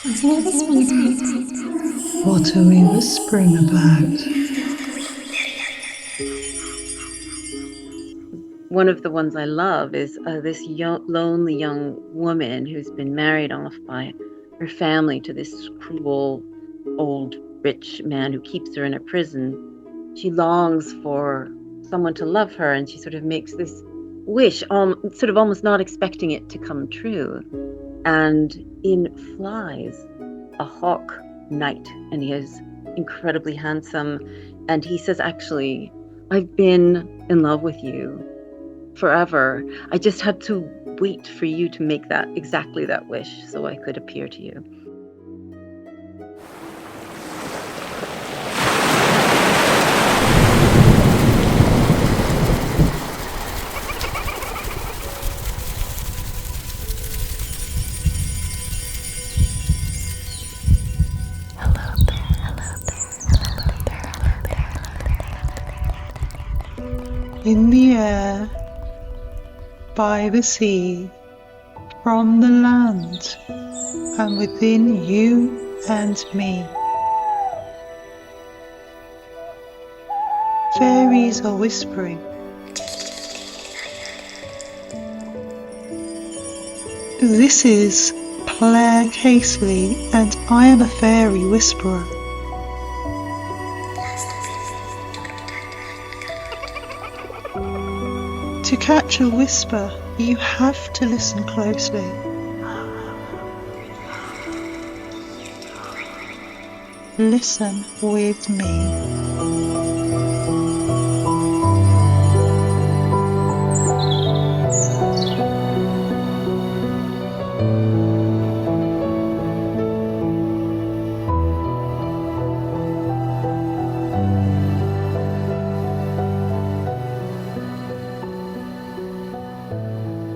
What are we whispering about? One of the ones I love is this lonely young woman who's been married off by her family to this cruel, old, rich man who keeps her in a prison. She longs for someone to love her, and she sort of makes this wish, sort of almost not expecting it to come true. And in flies a hawk knight, and he is incredibly handsome. And he says, actually, I've been in love with you forever. I just had to wait for you to make that exactly that wish so I could appear to you. In the air, by the sea, from the land, and within you and me. Fairies are whispering. This is Claire Casely, and I am a fairy whisperer. To catch a whisper, you have to listen closely. Listen with me.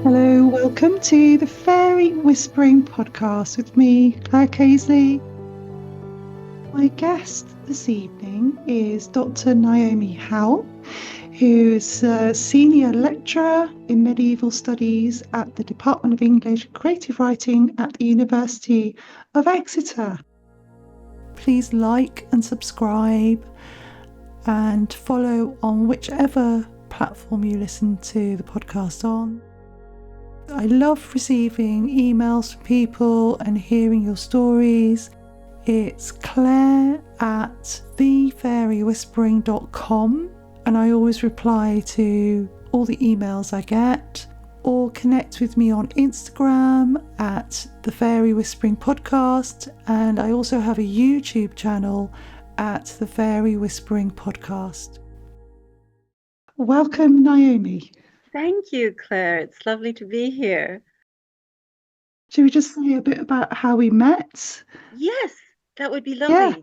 Hello, welcome to the Fairy Whispering Podcast with me, Claire Casely. My guest this evening is Dr. Naomi Howell, who is a senior lecturer in medieval studies at the Department of English and Creative Writing at the University of Exeter. Please like and subscribe and follow on whichever platform you listen to the podcast on. I love receiving emails from people and hearing your stories. It's claire@thefairywhispering.com, and I always reply to all the emails I get, or connect with me on Instagram at the Fairy Whispering Podcast, and I also have a YouTube channel at the Fairy Whispering Podcast. Welcome, Naomi. Thank you, Claire. It's lovely to be here. Should we just say a bit about how we met? Yes, that would be lovely. Yeah.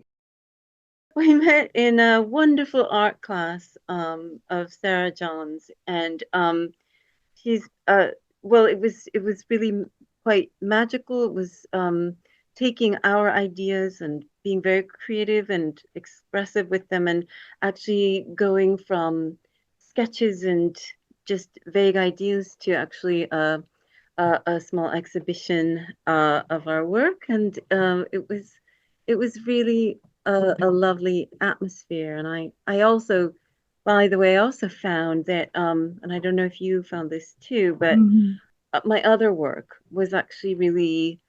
We met in a wonderful art class of Sarah John's, and she's well, it was really quite magical. It was taking our ideas and being very creative and expressive with them, and actually going from sketches and just vague ideas to actually a small exhibition of our work, and it was really a lovely atmosphere. And I also, by the way, also found that, and I don't know if you found this too, but my other work was actually really,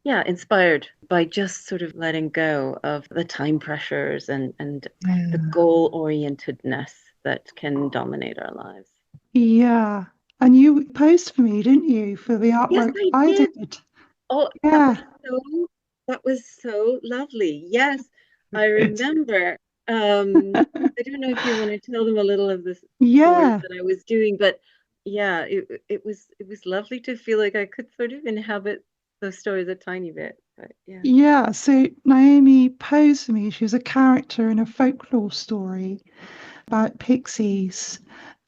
yeah, inspired by just sort of letting go of the time pressures and the goal-orientedness that can dominate our lives. Yeah. And you posed for me, didn't you, for the Yes, artwork I I did. did? Oh, Yeah. that was so lovely. Yes, I Good. remember. I don't know if you want to tell them a little of the stories Yeah. that I was doing, but yeah, it was lovely to feel like I could sort of inhabit those stories a tiny bit. But yeah. Yeah. So Naomi posed for me. She was a character in a folklore story about pixies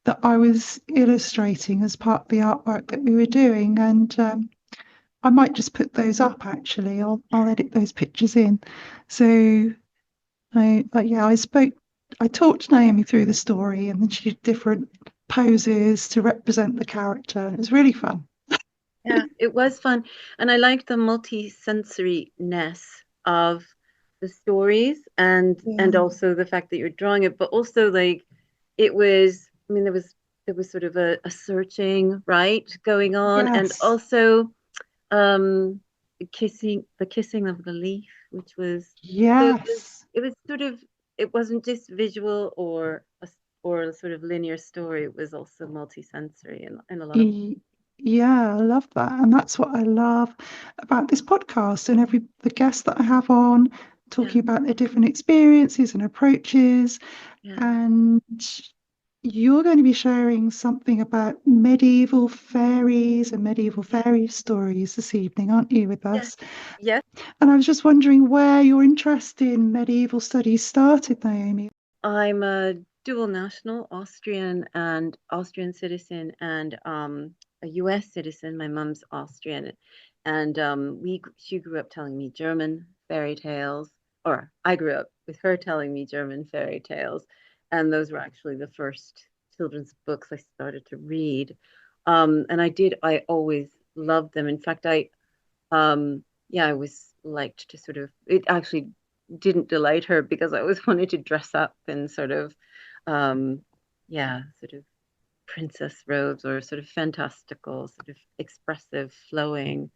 that I was illustrating as part of the artwork that we were doing. And I might just put those up actually. I'll edit those pictures in. So I talked Naomi through the story, and then she did different poses to represent the character. It was really fun. Yeah, it was fun. And I liked the multi-sensory-ness of the stories and Yeah. also the fact that you're drawing it, but also like it was, I mean, there was sort of a searching, right, going on, and Yes. also um the kissing of the leaf, which was so Yes. it was sort of it wasn't just visual or a sort of linear story, it was also multi-sensory in a lot of Y- Yeah, I love that. And that's what I love about this podcast and every the guests that I have on, yeah, talking about their different experiences and approaches. yeah, And you're going to be sharing something about medieval fairies and medieval yeah, fairy stories this evening, aren't you, with yeah, us? yes. And I was just wondering where your interest in medieval studies started, Naomi. I'm a dual national, Austrian citizen and a US citizen. My mom's Austrian and she grew up telling me German fairy tales, or I grew up with her telling me German fairy tales, and those were actually the first children's books I started to read. And I always loved them. In fact, yeah, I was liked to sort of, it actually didn't delight her because I always wanted to dress up in sort of, um, yeah, sort of princess robes or sort of fantastical, sort of expressive, flowing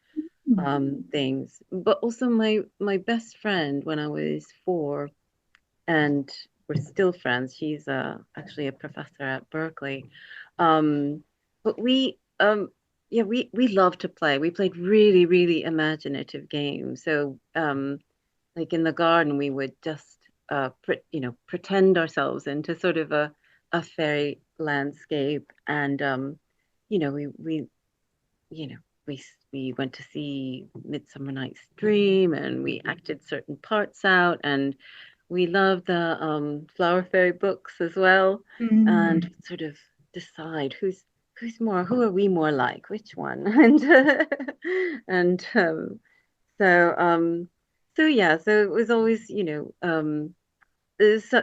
things. But also my best friend when I was 4, and we're still friends. She's actually a professor at Berkeley. But we love to play. We played really, really imaginative games. So like in the garden, we would just pretend ourselves into sort of a fairy landscape, and we you know we went to see Midsummer Night's Dream, and we acted certain parts out, and we love the flower fairy books as well, and Mm. sort of decide who are we more like, which one, and so yeah, so it was always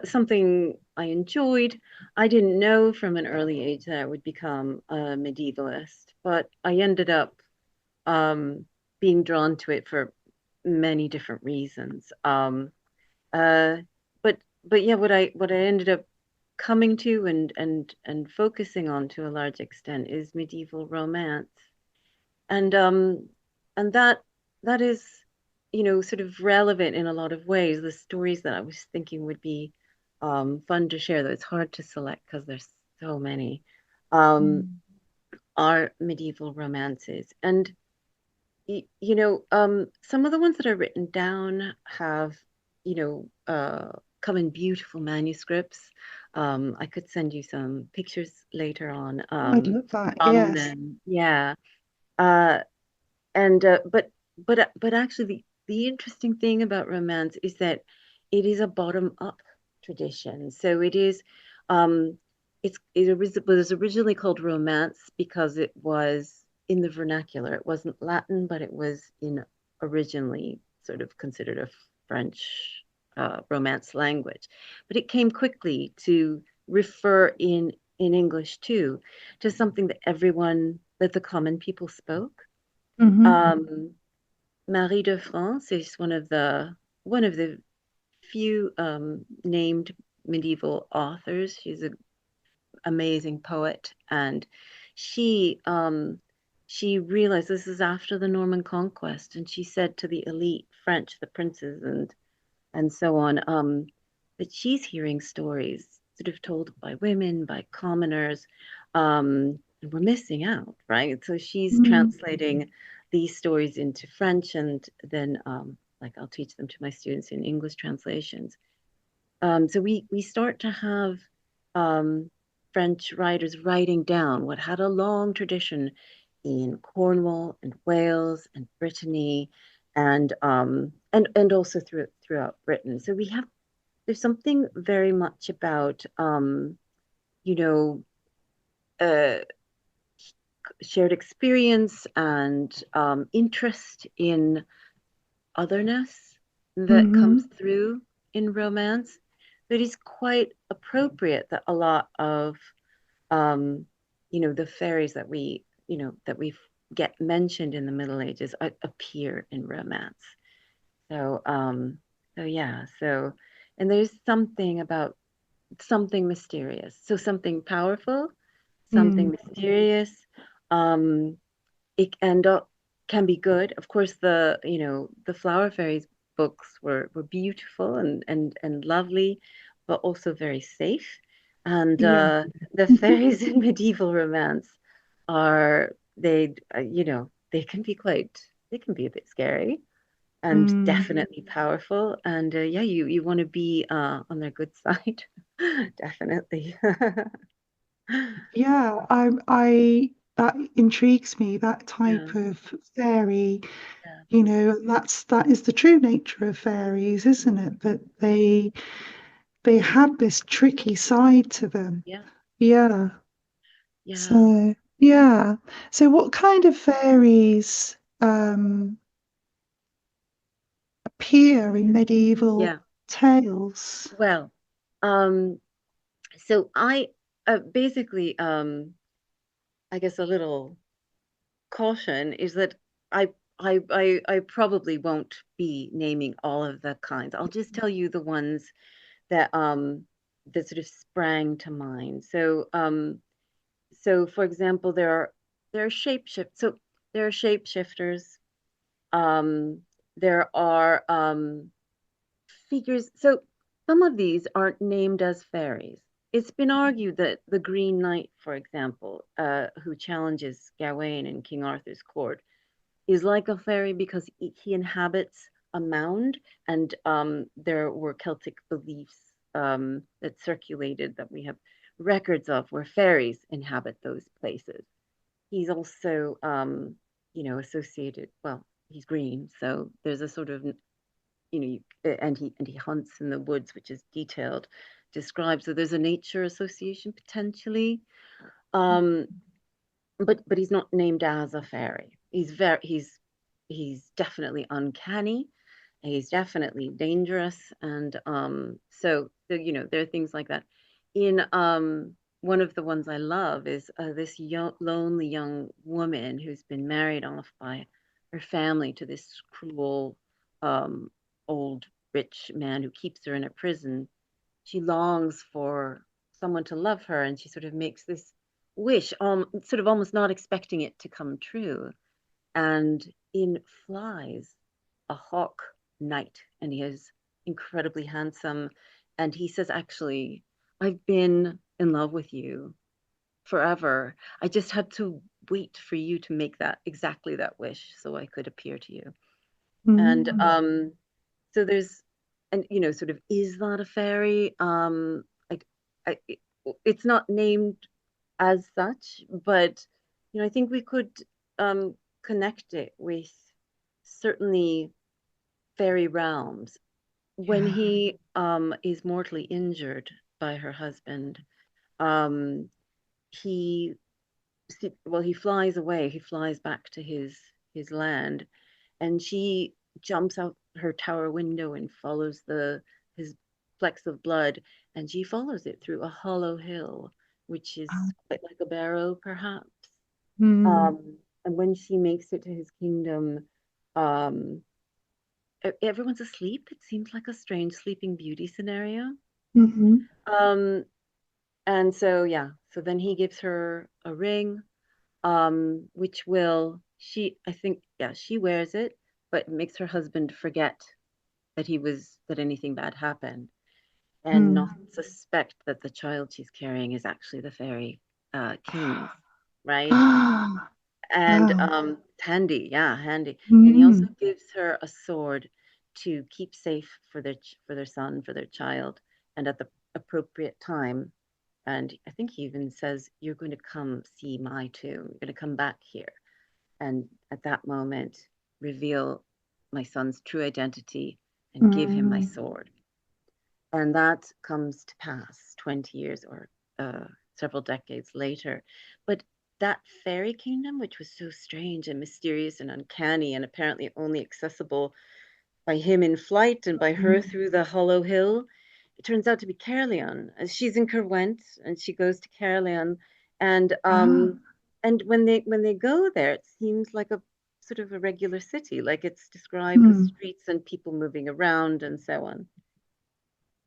something I enjoyed. I didn't know from an early age that I would become a medievalist, but I ended up um, being drawn to it for many different reasons. Uh, but yeah, what I ended up coming to and focusing on to a large extent is medieval romance, and that is sort of relevant in a lot of ways. The stories that I was thinking would be fun to share, though it's hard to select because there's so many, um, Mm. are medieval romances, and some of the ones that are written down have, you know, come in beautiful manuscripts. I could send you some pictures later on I'd love that. from Yes. them. Yeah. Uh, but actually, the interesting thing about romance is that it is a bottom up tradition. So it is, um, was originally called romance because it was in the vernacular. It wasn't Latin, but it was in originally sort of considered a French romance language. But it came quickly to refer in English too to something that the common people spoke. Hmm. um, Marie de France is one of the few named medieval authors. She's an amazing poet, and she she realized this is after the Norman conquest, and she said to the elite French, the princes and so on, that she's hearing stories sort of told by women, by commoners, and we're missing out, right? So she's Mm. translating these stories into French, and then like I'll teach them to my students in English translations. So we start to have um, French writers writing down what had a long tradition in Cornwall and Wales and Brittany, and also throughout Britain. So there's something very much about you know uh, shared experience and interest in otherness that comes Hmm. through in romance. That is quite appropriate that a lot of um, the fairies that we get mentioned in the Middle Ages appear in romance. So, so yeah, so, and there's something about something mysterious. So something powerful, Mm. something mysterious. Um, it and can be good. Of course, the Flower Fairies books were beautiful and lovely, but also very safe. And Yeah. the fairies in medieval romance are they can be they can be a bit scary and Mm. definitely powerful. And yeah, you want to be on their good side, definitely. Yeah, I that intrigues me, that Yeah, type of fairy, yeah, that is the true nature of fairies, isn't it? That they have this tricky side to them. yeah, Yeah. yeah, So yeah. So what kind of fairies appear in medieval yeah. tales? Well, um, so I basically, I guess a little caution is that I I probably won't be naming all of the kinds. I'll just tell you the ones that that sort of sprang to mind. So for example, there are shapeshift. So there are shapeshifters. Um, there are figures. So some of these aren't named as fairies. It's been argued that the Green Knight, for example, who challenges Gawain in King Arthur's court, is like a fairy because he inhabits a mound, and there were Celtic beliefs that circulated that we have records of where fairies inhabit those places. He's also, associated. Well, he's green, so there's a sort of and he hunts in the woods, which is detailed, described. So there's a nature association potentially. Um, but he's not named as a fairy. He's definitely uncanny. He's definitely dangerous, and there are things like that. In one of the ones I love is this lonely young woman who's been married off by her family to this cruel um, old rich man who keeps her in a prison. She longs for someone to love her, and she sort of makes this wish, sort of almost not expecting it to come true. And in flies a hawk knight, and he is incredibly handsome. And he says, actually, I've been in love with you forever. I just had to wait for you to make that exactly that wish so I could appear to you. And Mm. so there's, and sort of, is that a fairy? I, it's not named as such, but I think we could um, connect it with certainly fairy realms. When Yeah. he is mortally injured by her husband, um, he he flies away. He flies back to his land, and she jumps out her tower window and follows the his flecks of blood, and she follows it through a hollow hill, which is quite like a barrow, perhaps. Mm. And when she makes it to his kingdom, um, everyone's asleep. It seems like a strange Sleeping Beauty scenario. Mm-hmm. Um, and so yeah, so then he gives her a ring, which will she I think yeah she wears it, but makes her husband forget that anything bad happened, and Mm. not suspect that the child she's carrying is actually the fairy king's, right? Ah, And wow. handy, yeah, handy. And he also Mm. gives her a sword to keep safe for their son, for their child, and at the appropriate time. And I think he even says, "You're going to come see my tomb. You're going to come back here, and at that moment, reveal my son's true identity and give him my Mm. sword." And that comes to pass 20 years or several decades later. But that fairy kingdom, which was so strange and mysterious and uncanny, and apparently only accessible by him in flight and by her Mm. through the hollow hill, it turns out to be Caerleon. She's in Kerwent, and she goes to Caerleon, and Ah. and when they go there, it seems like a sort of a regular city, like it's described with Mm. streets and people moving around and so on.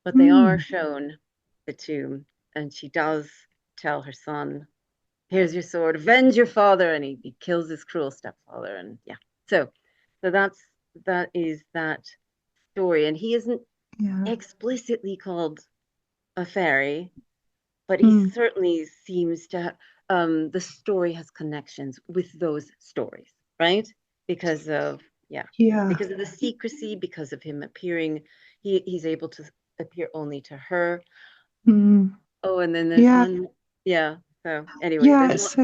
But they are Mm. shown the tomb, and she does tell her son, "Here's your sword, avenge your father," and he kills his cruel stepfather, and yeah. So, so that is that story, and he isn't Yeah. explicitly called a fairy, but he Mm. certainly seems to. The story has connections with those stories, right? Because of yeah, Yeah. because of the secrecy, because of him appearing, he's able to appear only to her. Mm. Oh, and then there's Yeah. one, yeah. So anyway, Yeah. there's one. It's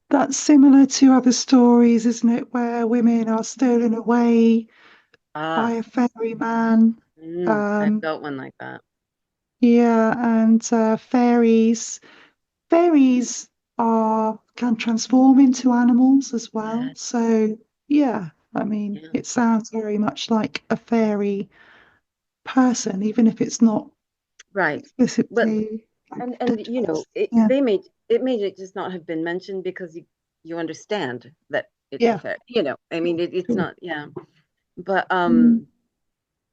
that's similar to other stories, isn't it, where women are stolen away by Ah, a ferryman. I've Um, got one like that. yeah, and fairies are can transform into animals as well. Yes, So yeah, I mean, yeah, it sounds very much like a fairy person, even if it's not right. But explicitly like and you know, yeah, it may just not have been mentioned because you understand that it's a yeah, fair. You know, I mean, it's sure. not. Yeah, but Mm.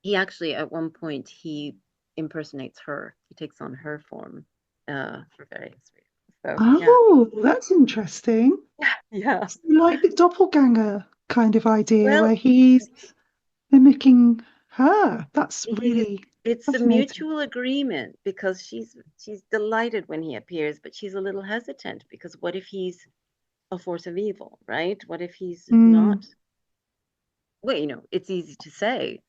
he actually at one point he impersonates her. He takes on her form, for various reasons. So yeah, Oh, that's interesting. yeah. So like the doppelganger kind of idea Well, where he's mimicking her. That's he really it's a fascinating. mutual agreement because she's delighted when he appears, but she's a little hesitant because what if he's a force of evil, right? What if he's Mm, not? Well, you know, it's easy to say,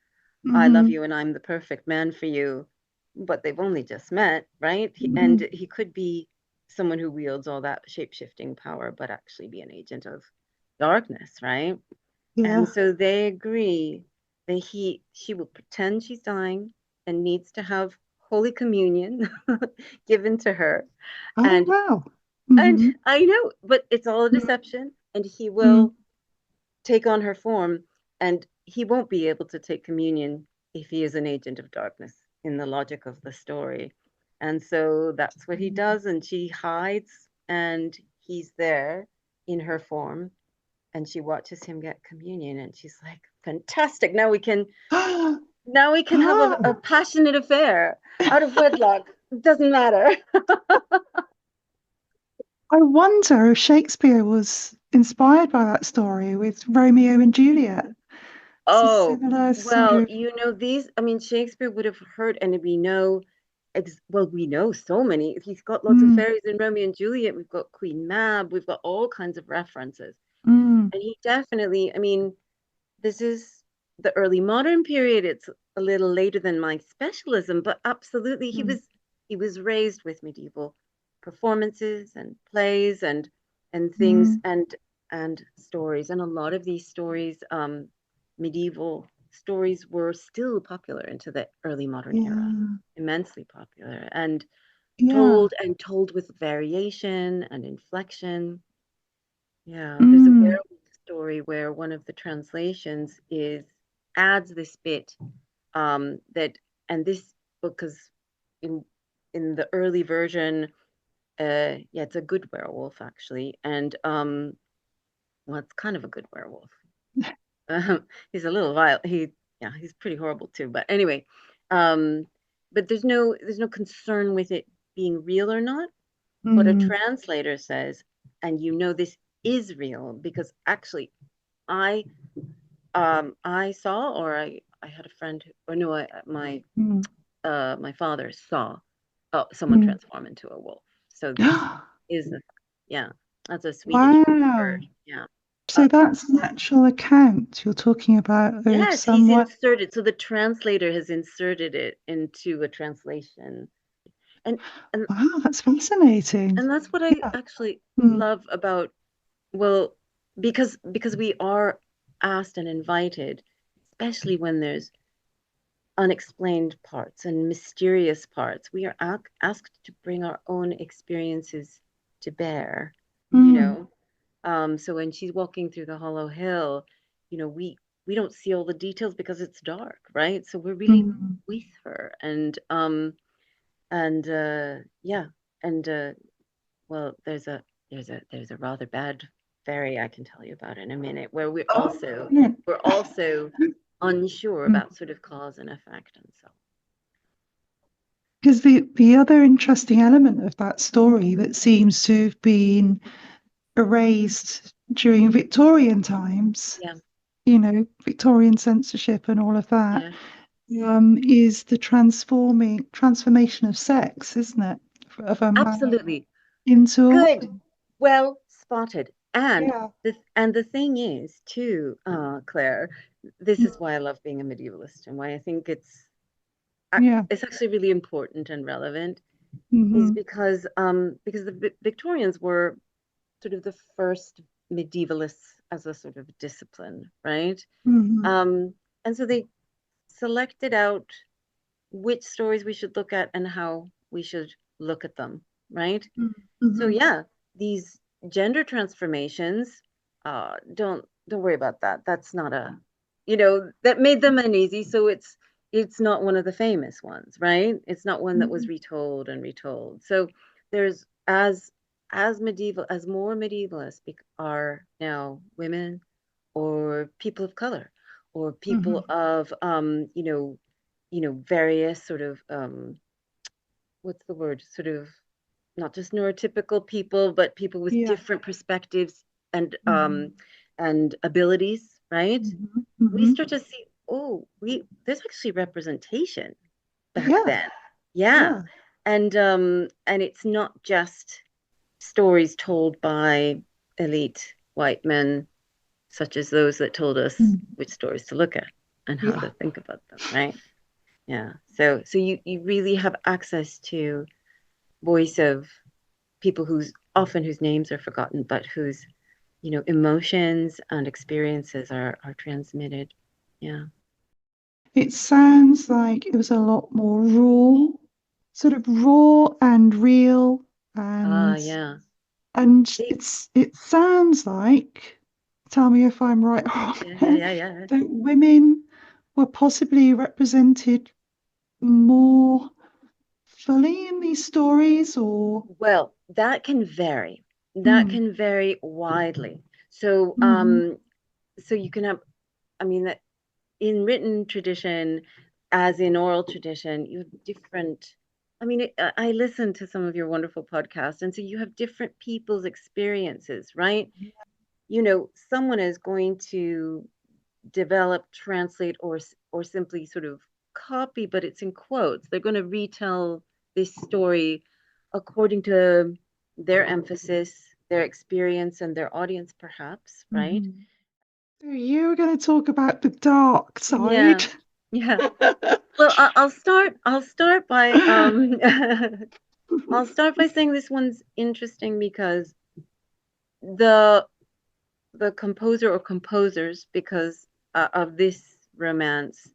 I love hmm you and I'm the perfect man for you, but they've only just met, right? And hmm he could be someone who wields all that shape-shifting power, but actually be an agent of darkness, right? And Yeah. so they agree that she will pretend she's dying and needs to have Holy Communion given to her. Oh And wow. and hmm I know, but it's all a deception, and he mm will take on her form, and he won't be able to take communion if he is an agent of darkness in the logic of the story. And so that's what he does, and she hides, and he's there in her form, and she watches him get communion, and she's like, "Fantastic! Now we can have a Oh, passionate affair out of wedlock. It doesn't matter." I wonder if Shakespeare was inspired by that story with Romeo and Juliet. It's a Oh, similar sort well, of. you know, I mean, Shakespeare would have heard, and we know, well, we know so many. He's got lots of Mm, fairies in Romeo and Juliet. We've got Queen Mab. We've got all kinds of references. mm, And he definitely, I mean, this is the early modern period. It's a little later than my specialism, but absolutely, mm, he was raised with medieval performances and plays and things mm. and stories. And a lot of these stories, medieval stories, were still popular into the early modern era, Yeah, immensely popular yeah. and told with variation and inflection. Yeah, there's a Mm, werewolf story where one of the translations is adds this bit, that and this because in in the early version, yeah, it's a good werewolf actually, and well, it's kind of a good werewolf. He's a little wild. Yeah, he's pretty horrible too. But anyway, um, but there's no concern with it being real or not. But a mm, translator says, and you know this is real because actually I saw, or I had a friend who, or no, mm, my father saw someone mm. transform into a wolf. So this is a, yeah, that's a Swedish bird. Wow. Yeah. So Uh, that's an actual account you're talking about of yes, he's someone. inserted. So the translator has inserted it into a translation, and and Wow, that's fascinating. and that's what I Yeah. actually Mm, love about, well, because we are asked and invited, especially when there's unexplained parts and mysterious parts. We are asked to bring our own experiences to bear, you mm, know. So when she's walking through the hollow hill, you know, we don't see all the details because it's dark, right? So we're really mm, with her, and yeah, and well, there's a there's a rather bad fairy I can tell you about in a minute, where Oh, brilliant. we're also unsure about sort of cause and effect and so. Because the other interesting element of that story that seems to have been erased during Victorian times, Yeah, Victorian censorship and all of that, yeah, is the transformation of sex, isn't it? Of a man absolutely. into a Good. woman. Well spotted. Yeah. And the thing is, too, Claire, this is why I love being a medievalist and why I think Yeah. it's actually really important and relevant, is Hmm. because the Victorians were sort of the first medievalists as a sort of discipline, right? Hmm. And so they selected out which stories we should look at and how we should look at them, right? So Hmm. yeah, these gender transformations, don't worry about that. That's not a, that made them uneasy. So it's not one of the famous ones, right? It's not one that was retold and retold. So there's as more medievalists are now women or people of color or people Hmm. of various sort of what's the word, sort of not just neurotypical people, but people with Yeah. different perspectives and Hmm. abilities, right? Hmm. We Hmm. start to see, oh, we there's actually representation back Yeah. then. Yeah. Yeah. And it's not just stories told by elite white men, such as those that told us Mm. which stories to look at and how to Yeah. think about them, right? Yeah. So you really have access to voice of people whose names are forgotten, but whose emotions and experiences are transmitted. Yeah. It sounds like it was a lot more raw, sort of raw and real, Ah, and yeah. They, it sounds like, tell me if I'm right or yeah, yeah, wrong, yeah, yeah. that women were possibly represented more fully in these stories, or Well, that can vary. That mm, can vary widely. So, hmm, so you can have, I mean, that in written tradition, as in oral tradition, you have different. I mean, I listen to some of your wonderful podcasts, and so you have different people's experiences, right? Someone is going to develop, translate, or simply sort of copy, but it's in quotes. They're going to retell this story according to their emphasis, their experience, and their audience, perhaps, right? hmm. So you're going to talk about the dark Yeah, side. yeah. Well, I'll start by I'll start by saying this one's interesting because the the composer or composers, because of this romance,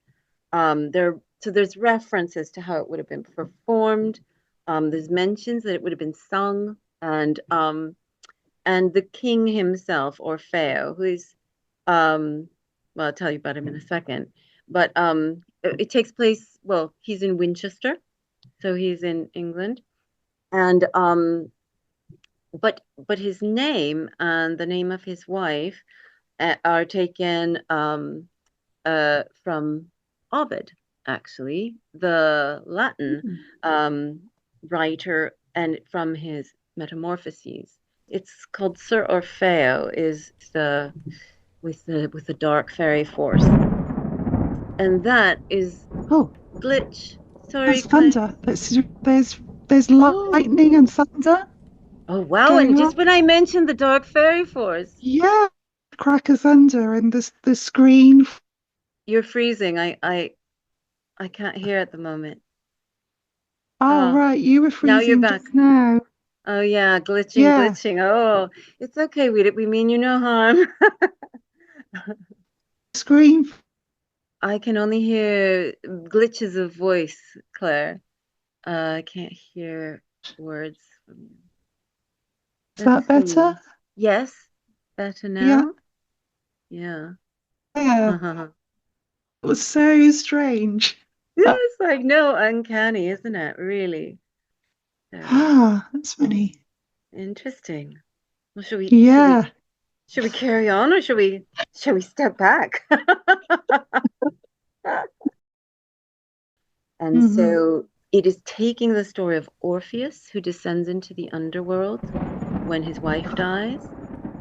there's references to how it would have been performed. There's mentions that it would have been sung, and the king himself, Orfeo, who is, well, I'll tell you about him in a second, but it takes place. Well, he's in Winchester, so he's in England, and but his name and the name of his wife are taken from Ovid, actually, the Latin um, writer, and from his Metamorphoses. It's called Sir Orfeo, is the with the dark fairy force, and that is Oh, glitch. Sorry, that's Claire. thunder. There's Oh, lightning and thunder oh wow! And going on. just when I mentioned the dark fairy force, Yeah, crack of thunder and the screen. you're freezing. I can't hear at the moment. Oh, Oh, right, you were now you're freezing back. just now. Oh yeah, glitching, Yeah, glitching. Oh, it's okay. We mean you no harm. screen. I can only hear glitches of voice, Claire. I can't hear words from you. Is Let's that better? see. Yes, better Yeah, now? Yeah. yeah. It was so strange. Yes, I know. Uncanny, isn't it? Really. So Ah, that's funny. interesting. Well, should we Yeah. carry on, or should we step back? And Hmm. so it is taking the story of Orpheus, who descends into the underworld when his wife dies.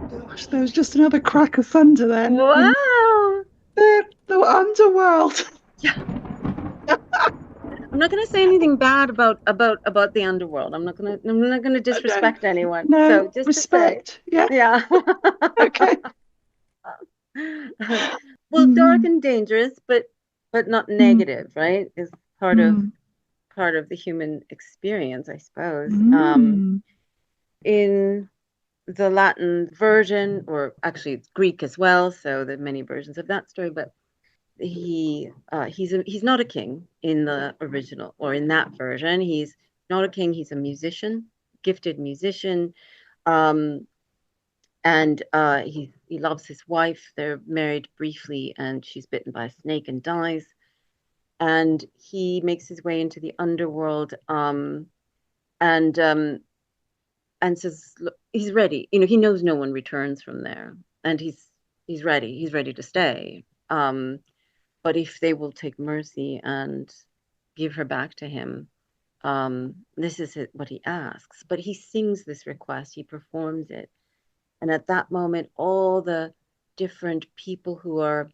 Gosh, there was just another crack of thunder then in Wow. the underworld. Yeah. I'm not going to say anything bad about the underworld. I'm not going to No, disrespect anyone. no, So just to say, respect. Yeah. yeah. Okay. Well, dark Hmm. and dangerous, but not Hmm. negative, right? Is part of Hmm. the human experience, I suppose. Hmm. In the Latin version, or actually it's Greek as well, so there are many versions of that story, but he's not a king in the original, or in that version. He's not a king, he's a musician, gifted musician. Um, and he loves his wife. They're married briefly, and she's bitten by a snake and dies. And he makes his way into the underworld, and and says, look, he's ready. You know, he knows no one returns from there, and he's ready. He's ready to stay. But if they will take mercy and give her back to him, this is what he asks. But he sings this request. He performs it, and at that moment, all the different people who are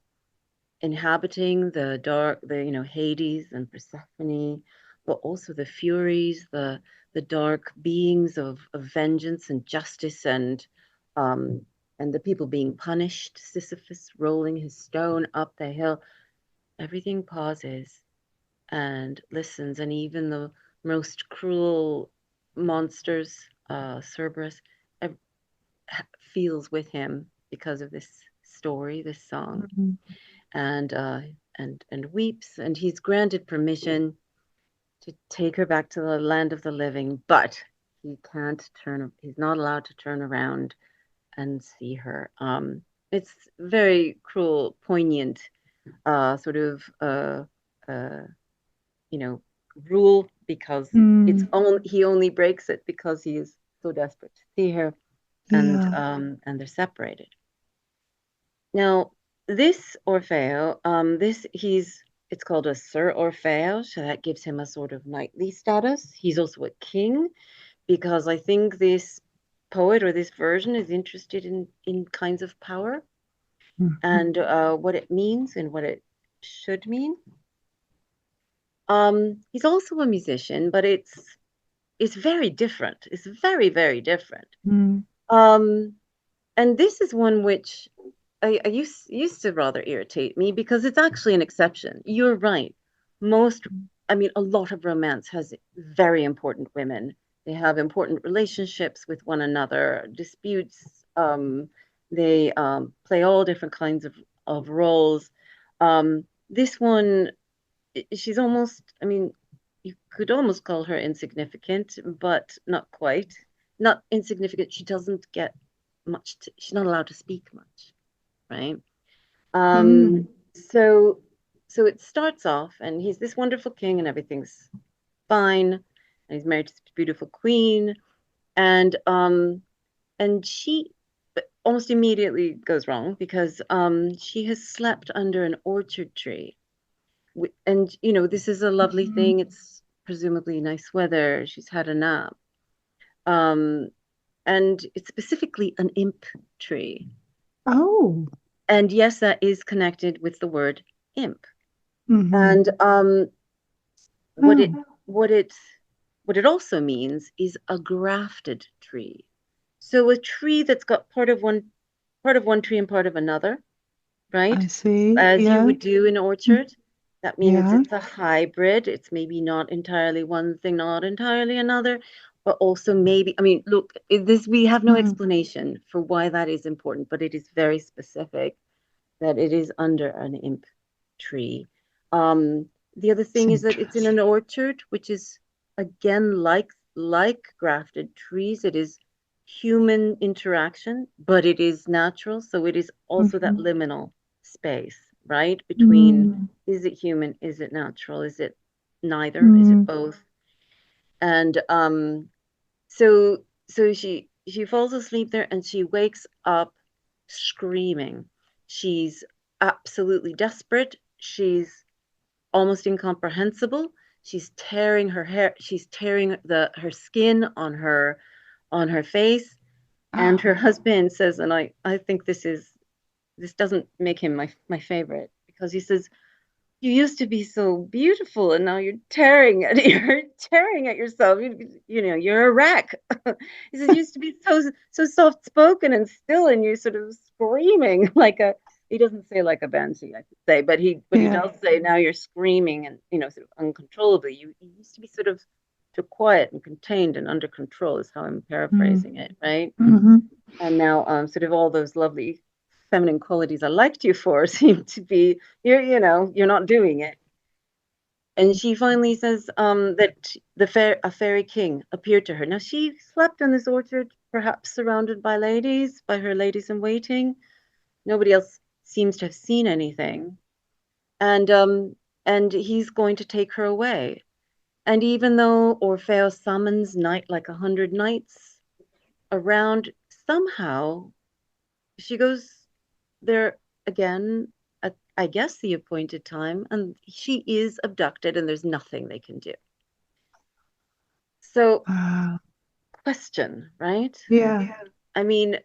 inhabiting the dark, Hades and Persephone, but also the Furies, the dark beings of vengeance and justice, um, and the people being punished, Sisyphus rolling his stone up the hill. Everything pauses and listens, and even the most cruel monsters, Cerberus, feels with him because of this story, this song, Hmm. and weeps, and he's granted permission to take her back to the land of the living, but he's not allowed to turn around and see her. It's very cruel, poignant, sort of uh, you know, rule, because Hmm. he only breaks it because he is so desperate to see her, Yeah. and they're separated. Now, this Orfeo, it's called a Sir Orfeo, so that gives him a sort of knightly status. He's also a king, because I think this poet, or this version, is interested in kinds of power, Mhm. and what it means and what it should mean. He's also a musician, but it's very different. It's very, very different. Mm. Um, and this is one which I used to rather irritate me, because it's actually an exception. You're right. Most, I mean, a lot of romance has very important women. They have important relationships with one another, disputes. They play all different kinds of roles. This one, she's almost, I mean, you could almost call her insignificant, but not quite. Not insignificant. She doesn't get much, she's not allowed to speak much, right? Mm. Um, so so it starts off, and he's this wonderful king, and everything's fine, and he's married to this beautiful queen, and she almost immediately goes wrong, because she has slept under an orchard tree. And this is a lovely Mhm. thing. It's presumably nice weather. She's had a nap. Um, and it's specifically an imp tree. Oh. And yes, that is connected with the word imp. Hmm. And what it Oh. what it what it also means is a grafted tree. So a tree that's got part of one tree and part of another, right? I see. As you Yeah. would do in an Mm. orchard. That means Yeah. it's a hybrid. It's maybe not entirely one thing, not entirely another, but also maybe, I mean, look, this, we have no Mm. explanation for why that is important, but it is very specific that it is under an imp tree. Um, the other It's thing is that it's in interesting. an orchard, which is again like grafted trees. It is human interaction, but it is natural. So it is also that Hmm. liminal space, right? Between, Mm. is it human? Is it natural? Is it neither? Is it Mm. both? And so she she falls asleep there and she wakes up screaming. She's absolutely desperate. She's almost incomprehensible. She's tearing her hair, she's tearing her skin on her face. And her husband says, and I think this doesn't make him my favorite, because he says, you used to be so beautiful and now you're tearing at you're tearing at yourself. You're a wreck. He says, you used to be so soft spoken and still, and you're sort of screaming like a, he doesn't say like a banshee, I could say, but he does say, now you're screaming and sort of uncontrollably. You used to be sort of so quiet and contained and under control, is how I'm paraphrasing it, right? Mm-hmm. And now sort of all those lovely feminine qualities I liked you for seem to be, you're not doing it. And she finally says that a fairy king appeared to her. Now she slept in this orchard, perhaps surrounded by ladies, by her ladies in waiting. Nobody else seems to have seen anything. And he's going to take her away. And even though Orpheus summons night like 100 knights around, somehow she goes there again at, I guess, the appointed time, and she is abducted, and there's nothing they can do. So, question, right? Yeah. I mean,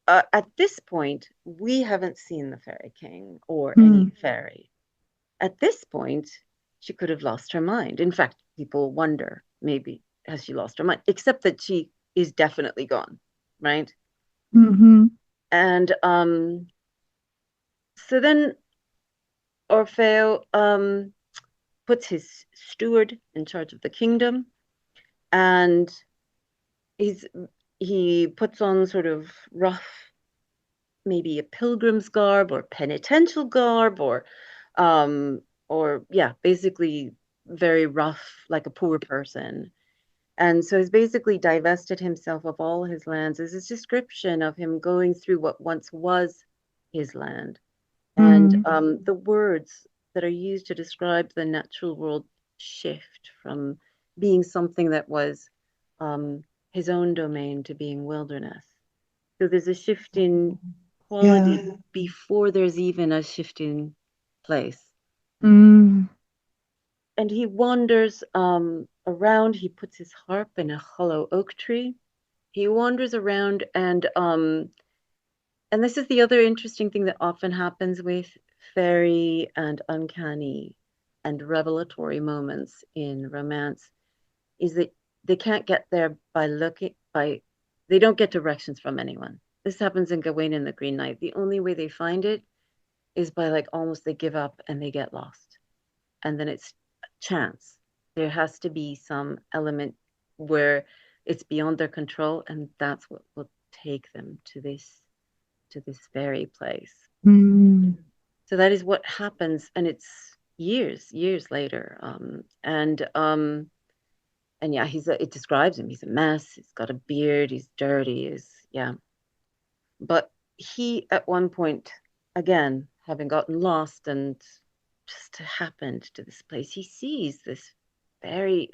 at this point, we haven't seen the fairy king or any fairy. At this point, she could have lost her mind. In fact, people wonder, maybe has she lost her mind? Except that she is definitely gone, right? Mm-hmm. And so then Orfeo puts his steward in charge of the kingdom, and he puts on sort of rough, maybe a pilgrim's garb or penitential garb, or yeah, basically very rough, like a poor person. And so he's basically divested himself of all his lands. There's this description of him going through what once was his land. And the words that are used to describe the natural world shift from being something that was his own domain to being wilderness. So there's a shift in quality before there's even a shift in place. Mm. And he wanders around. He puts his harp in a hollow oak tree. He wanders around, and this is the other interesting thing that often happens with fairy and uncanny and revelatory moments in romance, is that they can't get there they don't get directions from anyone. This happens in Gawain and the Green Knight. The only way they find it is by, like, almost they give up and they get lost. And then it's chance. There has to be some element where it's beyond their control, and that's what will take them to this fairy place. So that is what happens, and it's years later. And yeah, it describes him. He's a mess. He's got a beard. He's dirty. Yeah. But he, at one point, again, having gotten lost and just happened to this place, he sees this very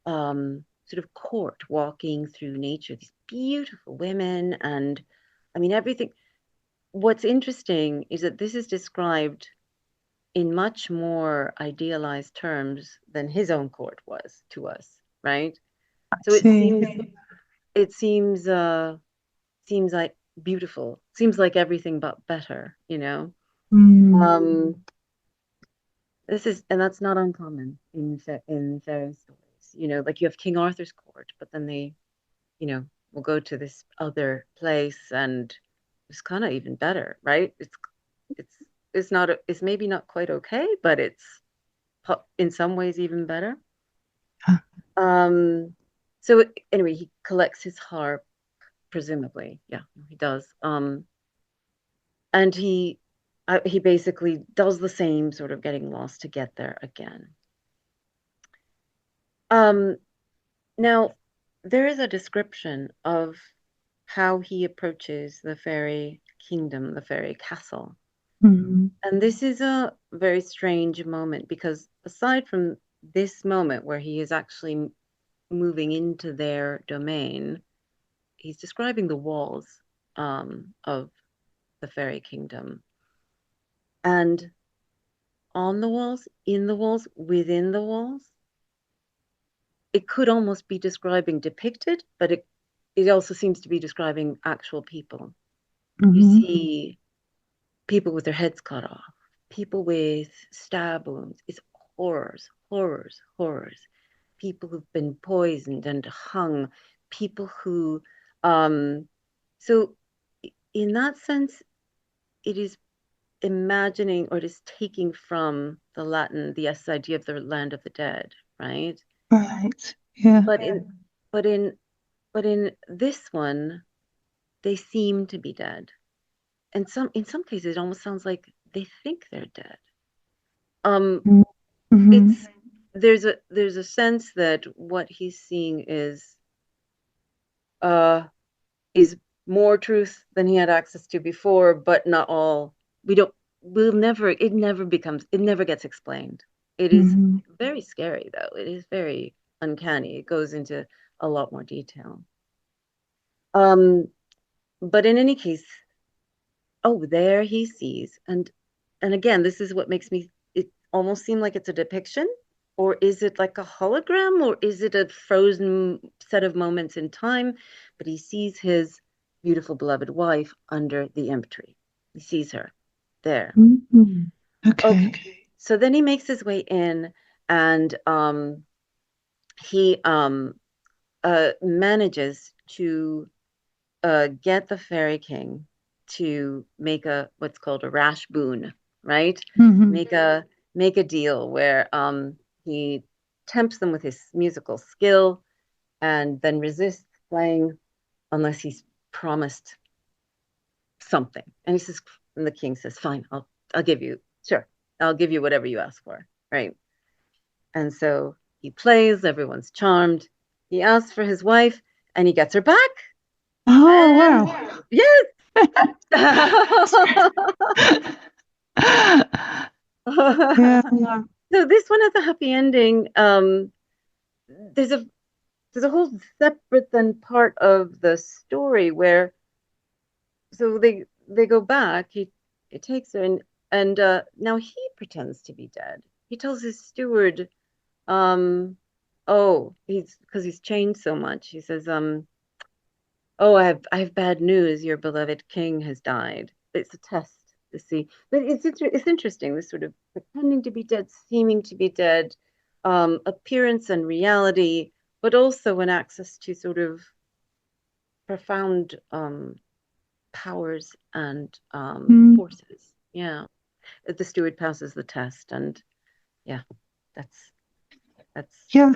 sort of court walking through nature, these beautiful women, and I mean everything. What's interesting is that this is described in much more idealized terms than his own court was to us, right? So it seems like beautiful, seems like everything but better, you know. And that's not uncommon in fairy stories, you know, like you have King Arthur's court, but then they, will go to this other place, and it's kind of even better, right? It's it's maybe not quite okay, but it's in some ways even better. Um, so anyway, he collects his harp, presumably. Yeah, he does. And he basically does the same sort of getting lost to get there again. Now, there is a description of how he approaches the fairy kingdom, the fairy castle. And this is a very strange moment, because aside from this moment where he is actually moving into their domain, he's describing the walls of the fairy kingdom, and on the walls, in the walls, within the walls, it could almost be describing depicted, but it also seems to be describing actual people. You Mm-hmm. see people with their heads cut off, people with stab wounds. It's horrors, horrors, horrors. People who've been poisoned and hung, people who, so in that sense, it is imagining, or it is taking from the Latin, the idea of the land of the dead, right? Right. Yeah. But in, but in, but in this one, they seem to be dead. And in some cases, it almost sounds like they think they're dead. Um, Mm-hmm. it's there's a sense that what he's seeing uh is more truth than he had access to before, but not all. We don't we'll never it never becomes it never gets explained. It is Mm-hmm. very scary though. It is very uncanny. It goes into a lot more detail. Um, but in any case, oh, there he sees. And again, this is what makes me it almost seem like it's a depiction, or is it like a hologram, or is it a frozen set of moments in time? But he sees his beautiful beloved wife under the imp tree. He sees her there. Mm-hmm. Okay. Okay. So then he makes his way in, and he manages to get the fairy king to make a what's called a rash boon, right? Mm-hmm. Make a make a deal where he tempts them with his musical skill and then resists playing unless he's promised something. And he says, and the king says, "Fine, I'll give you sure, I'll give you whatever you ask for," right? And so he plays. Everyone's charmed. He asks for his wife, and he gets her back. Oh, And wow. yes. Yeah. So this one has a happy ending. There's a there's a whole separate then part of the story where so they go back. He takes her and now he pretends to be dead. He tells his steward, oh, he's because he's changed so much. He says, oh, I have bad news. Your beloved king has died. It's a test to see, but it's interesting. This sort of pretending to be dead, seeming to be dead, appearance and reality, but also an access to sort of profound powers and Mm. forces. Yeah, the steward passes the test, and yeah, that's that's Yeah.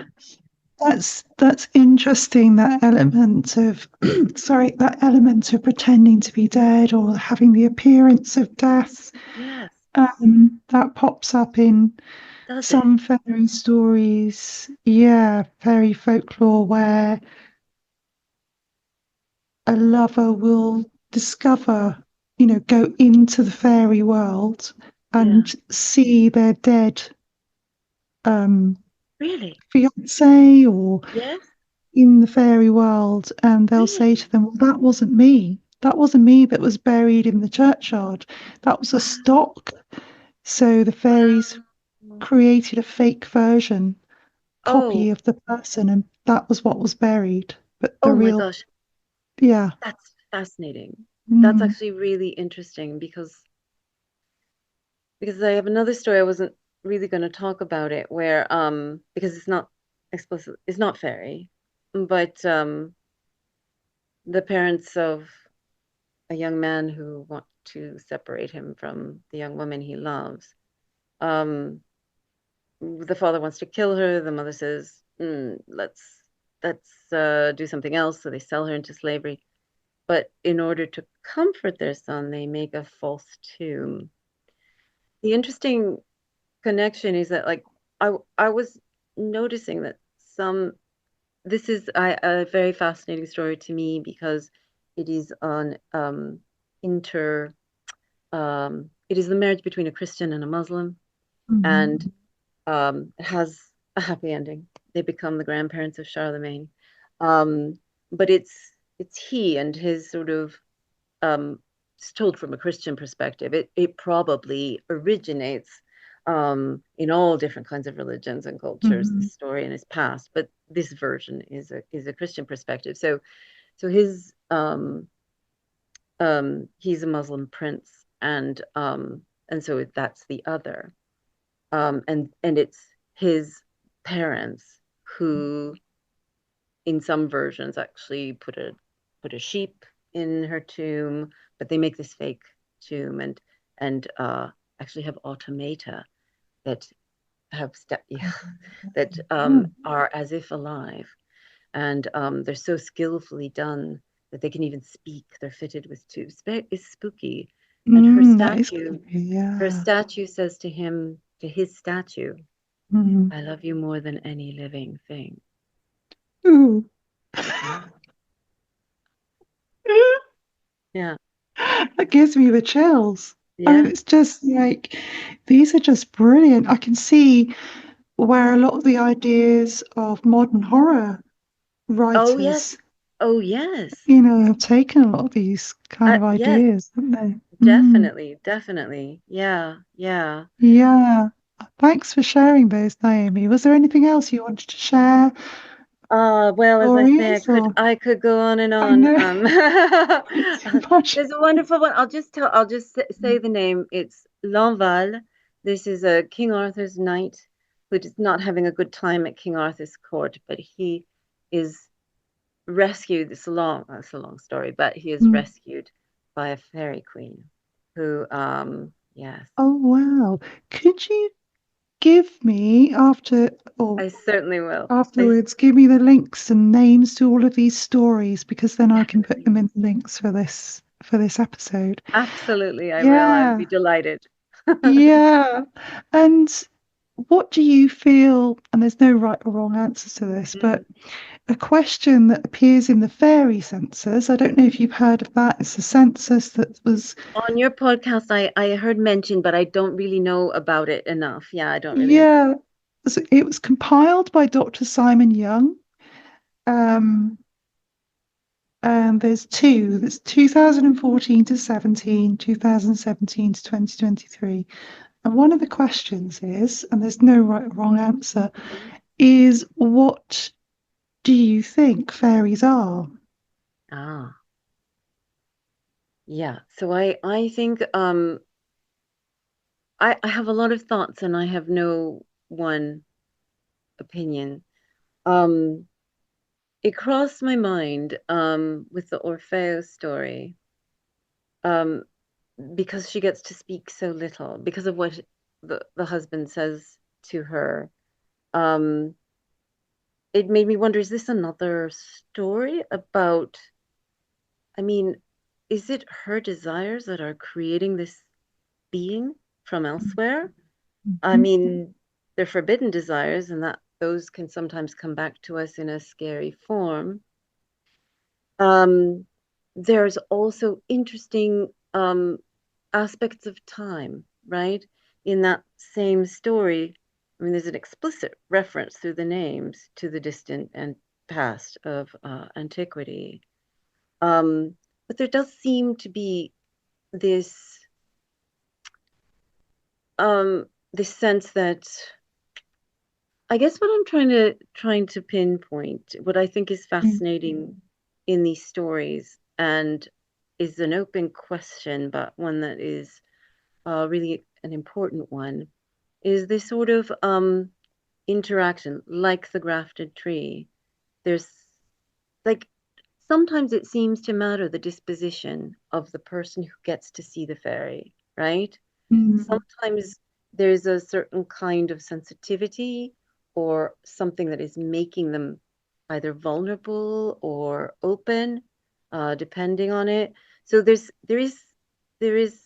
That's interesting, that element of sorry, that element of pretending to be dead or having the appearance of death. yes, That pops up in does it? some fairy stories, yeah, fairy folklore, where a lover will discover, go into the fairy world Yeah, and see their dead um, really? fiance or Yes, in the fairy world, and they'll say really? to them, well, that wasn't me. That wasn't me that was buried in the churchyard. That was a Wow, stock. So the fairies wow. created a fake version, copy Oh, of the person, and that was what was buried. But the oh my real, gosh. yeah. That's fascinating. That's Mm, actually really interesting because I have another story. I wasn't really going to talk about it where because it's not explicit, it's not fairy, but the parents of a young man who want to separate him from the young woman he loves. Um, the father wants to kill her. The mother says, let's do something else. So they sell her into slavery. But in order to comfort their son, they make a false tomb. The interesting connection is that, like, I was noticing that some this is a very fascinating story to me because it is on inter it is the marriage between a Christian and a Muslim, mhm, and it has a happy ending. They become the grandparents of Charlemagne, but it's he and his sort of it's told from a Christian perspective. It probably originates in all different kinds of religions and cultures, the Mm-hmm. story and his past, but this version is a Christian perspective. So his he's a Muslim prince, and so that's the other. And it's his parents who in some versions actually put a sheep in her tomb, but they make this fake tomb and actually have automata that have that are as if alive, and they're so skillfully done that they can even speak. They're fitted with tubes. It's spooky, and That is creepy. her Yeah. statue says to him, to his statue, Mm. "I love you more than any living thing." Ooh. Yeah, yeah, That gives me the chills. I mean, yeah. it's just like these are just brilliant. I can see where a lot of the ideas of modern horror Oh yes. writers, Oh yes. have taken a lot of these kind of Yes, ideas, haven't they? Mm. definitely, definitely. Yeah, yeah. Yeah. Thanks for sharing those, Naomi. Was there anything else you wanted to share? Well, as I say, Stories or I could go on and I on. know too much. There's a wonderful one. I'll just say the name. It's L'Enval. This is a King Arthur's knight who is not having a good time at King Arthur's court, but he is rescued. It's a long story, but he is Mm. rescued by a fairy queen who, yes, Oh wow. Could you give me or I certainly will. I afterwards, give me the links and names to all of these stories because then I can put definitely, them in the links for this episode. absolutely, I will. I'd Yeah, be delighted. yeah. And what do you feel, and there's no right or wrong answers to this, but Mm. a question that appears in the fairy census, I don't know if you've heard of that. It's a census that was, On your podcast, I heard mentioned, but I don't really know about it enough. Yeah, I don't really. yeah, it was compiled by Dr. Simon Young. Um, and there's two. There's 2014 to 17, 2017 to 2023. And one of the questions is, and there's no right or wrong answer, Mhm. is what do you think fairies are? Ah, yeah. So I think I have a lot of thoughts and I have no one opinion. Um, it crossed my mind with the Orfeo story um because she gets to speak so little because of what the husband says to her. Um, it made me wonder, is this another story about, I mean, is it her desires that are creating this being from elsewhere? I Mhm. mean, they're forbidden desires, and that those can sometimes come back to us in a scary form. Um, there's also interesting aspects of time, right? In that same story, I mean, there's an explicit reference through the names to the distant and past of antiquity. But there does seem to be this this sense that I guess what I'm trying to pinpoint, what I think is Mm. fascinating in these stories, and is an open question, but one that is really an important one, is this sort of interaction, like the grafted tree. There's like sometimes it seems to matter the disposition of the person who gets to see the fairy, right? Mm. Sometimes there's a certain kind of sensitivity or something that is making them either vulnerable or open, depending on it. So there is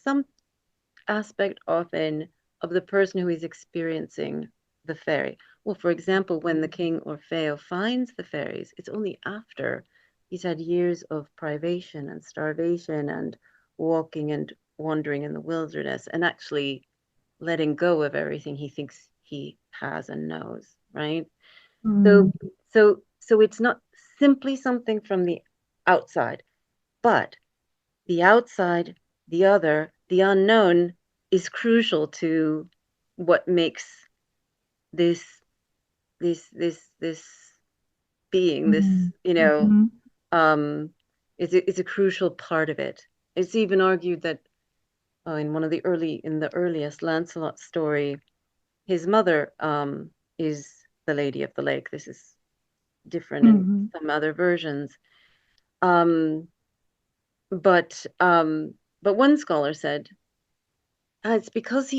some aspect often of the person who is experiencing the fairy. Well, for example, when the king Orfeo finds the fairies, it's only after he's had years of privation and starvation and walking and wandering in the wilderness and actually letting go of everything he thinks he has and knows, right? So Mm. so it's not simply something from the outside. But the outside, the other, the unknown is crucial to what makes this this being, this, Mm. you know, Mhm. um, is a crucial part of it. It's even argued that in in the earliest Lancelot story, his mother is the Lady of the Lake. This is different in Mhm. some other versions. Um, but um, but one scholar said it's because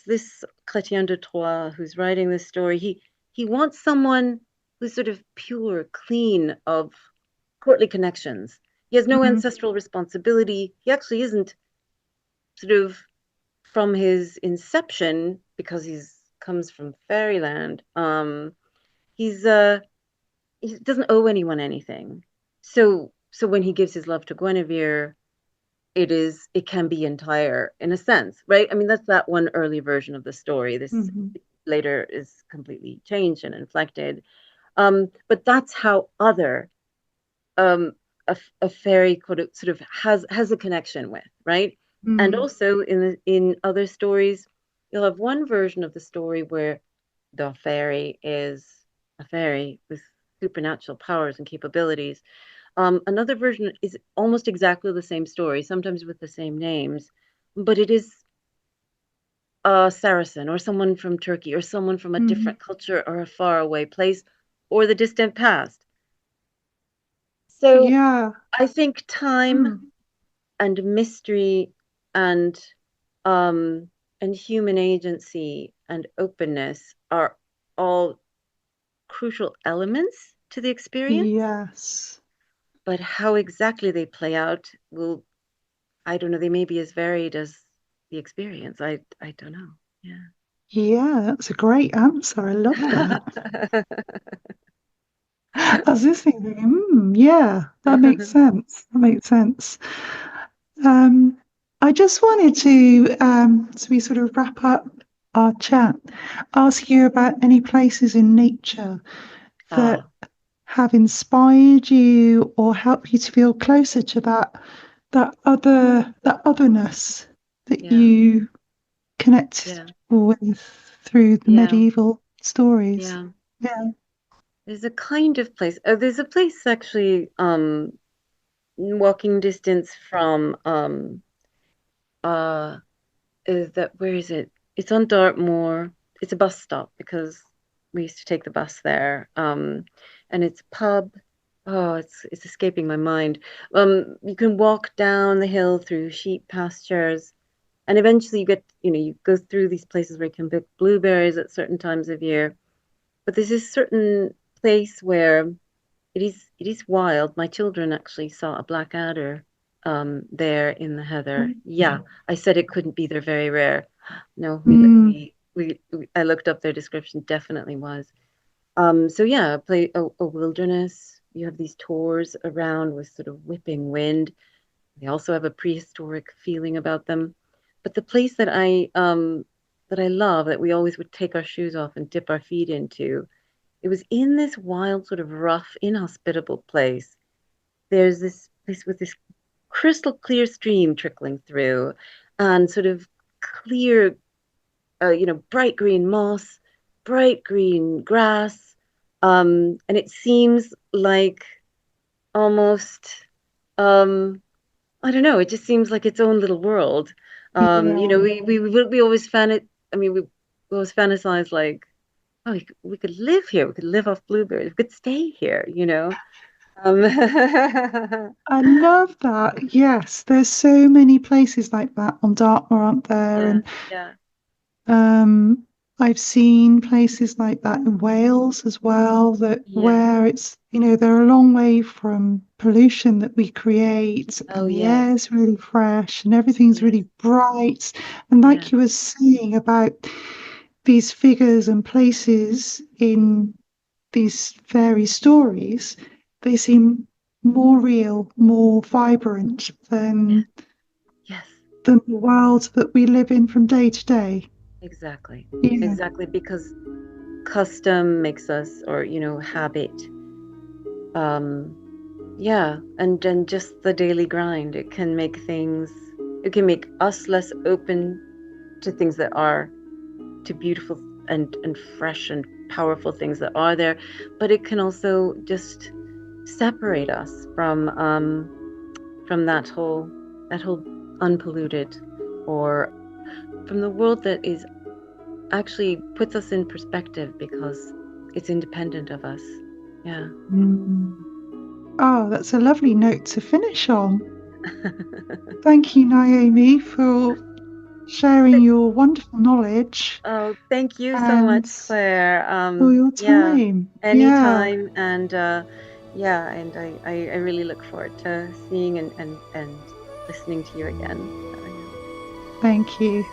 this Chrétien de Troyes, who's writing this story, he wants someone who's sort of pure, clean of courtly connections. He has no Mhm. ancestral responsibility. He actually isn't sort of from his inception because he's comes from fairyland. He's he doesn't owe anyone anything. So when he gives his love to Guinevere, it can be entire in a sense, right? I mean, that's that one early version of the story. This Mhm. later is completely changed and inflected. But that's how other um, a fairy could sort of has a connection with, right? And Mm. also in other stories, you'll have one version of the story where the fairy is a fairy with supernatural powers and capabilities. Another version is almost exactly the same story, sometimes with the same names, but it is a Saracen or someone from Turkey or someone from a Mhm. different culture or a faraway place or the distant past. So Yeah. I think time Mm. and mystery and um, and human agency and openness are all crucial elements to the experience. Yes. But how exactly they play out will, I don't know, they may be as varied as the experience. I don't know. Yeah, that's a great answer. I love Yeah. that. I was just thinking, yeah, that makes sense. That makes sense. Um, I just wanted to, as we sort of wrap up our chat, ask you about any places in nature that Ah, have inspired you or helped you to feel closer to that otherness that yeah, you connect yeah, with through the yeah, medieval stories. yeah. Yeah. There's a kind of place. There's a place actually, walking distance from uh is that where is it? It's on Dartmoor. It's a bus stop because we used to take the bus there. And it's a pub. Oh, it's escaping my mind. You can walk down the hill through sheep pastures, and eventually you go through these places where you can pick blueberries at certain times of year. But there's this certain place where it is wild. My children actually saw a black adder there in the heather. Yeah, I said it couldn't be. They're very rare. No, Mm, I looked up their description. Definitely was. So yeah, play a wilderness. You have these tours around with sort of whipping wind. They also have a prehistoric feeling about them. But the place that I love that we always would take our shoes off and dip our feet into, it was in this wild, sort of rough, inhospitable place. There's this place with this crystal clear stream trickling through and sort of clear, bright green moss, bright green grass. And it seems like almost, um, I don't know, it just seems like its own little world. yeah. We always fan it, I mean, we always fantasize like, oh, we could live here. We could live off blueberries. We could stay here, you know? Yeah, I love that. Yes, there's so many places like that on Dartmoor, aren't there? And yeah, um, I've seen places like that in Wales as well, that yeah. where it's, they're a long way from pollution that we create, Oh, and the yes, air's really fresh and everything's yes, really bright. And yeah, like you were saying about these figures and places in these fairy stories, they seem more real, more vibrant yeah, yes, than the world that we live in from day to day. exactly. Yeah. Exactly, because custom makes us, or, habit, um, yeah, and just the daily grind, it can make us less open to things that are, to beautiful and fresh and powerful things that are there, but it can also just separate us from that whole unpolluted, or from the world that is actually puts us in perspective because it's independent of us. Yeah. Mm. Oh, that's a lovely note to finish on. Thank you, Naomi, for sharing your wonderful knowledge Oh, thank you so and much, Claire. for your Yeah, time. Yeah, anytime. And yeah, and I really look forward to seeing and listening to you again. So yeah. thank you.